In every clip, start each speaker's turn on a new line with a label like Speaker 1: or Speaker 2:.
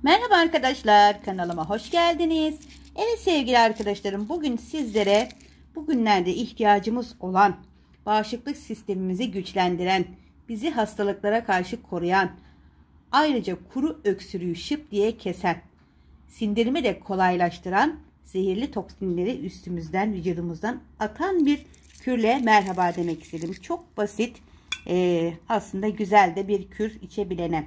Speaker 1: Merhaba arkadaşlar, kanalıma hoş geldiniz. Evet sevgili arkadaşlarım, bugün sizlere bugünlerde ihtiyacımız olan, bağışıklık sistemimizi güçlendiren, bizi hastalıklara karşı koruyan, ayrıca kuru öksürüğü şıp diye kesen, sindirimi de kolaylaştıran, zehirli toksinleri üstümüzden, vücudumuzdan atan bir kürle merhaba demek istedim. Çok basit, aslında güzel de bir kür içebilene.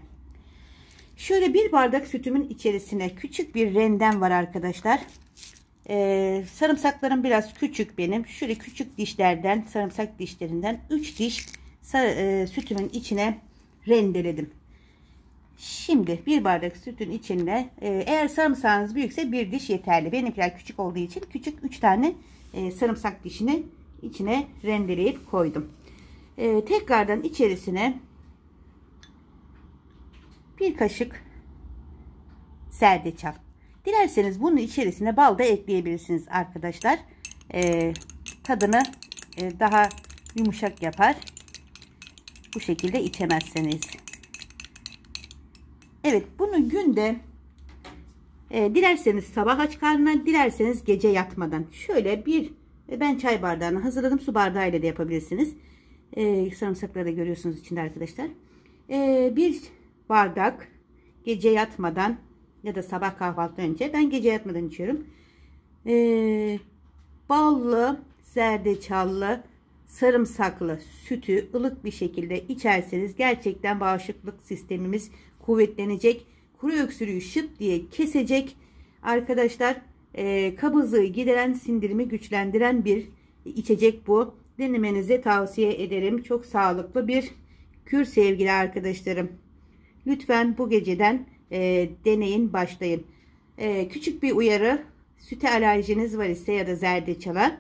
Speaker 1: Şöyle bir bardak sütümün içerisine küçük bir rendem var arkadaşlar. Sarımsaklarım biraz küçük benim. Şöyle küçük dişlerden, sarımsak dişlerinden 3 diş sütümün içine rendeledim. Şimdi bir bardak sütün içine eğer sarımsağınız büyükse bir diş yeterli. Benimkiler küçük olduğu için küçük 3 tane sarımsak dişini içine rendeleyip koydum. Tekrardan içerisine bir kaşık zerdeçal. Dilerseniz bunun içerisine bal da ekleyebilirsiniz arkadaşlar. Tadını daha yumuşak yapar. Bu şekilde içemezseniz. Evet, bunu günde dilerseniz sabah aç karnına, dilerseniz gece yatmadan şöyle ben çay bardağını hazırladım. Su bardağıyla da yapabilirsiniz. Sarımsakları da görüyorsunuz içinde arkadaşlar. Bir bardak gece yatmadan ya da sabah kahvaltıdan önce, ben gece yatmadan içiyorum. Ballı, zerdeçallı, sarımsaklı sütü ılık bir şekilde içerseniz gerçekten bağışıklık sistemimiz kuvvetlenecek. Kuru öksürüğü şıp diye kesecek. Arkadaşlar kabızlığı gideren, sindirimi güçlendiren bir içecek bu. Denemenizi tavsiye ederim. Çok sağlıklı bir kür sevgili arkadaşlarım. Lütfen bu geceden deneyin, başlayın. Küçük bir uyarı: süte alerjiniz var ise ya da zerdeçala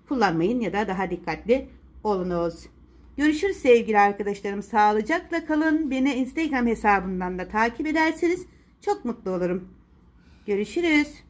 Speaker 1: kullanmayın ya da daha dikkatli olunuz. Görüşürüz sevgili arkadaşlarım. Sağlıcakla kalın. Beni Instagram hesabımdan da takip ederseniz çok mutlu olurum. Görüşürüz.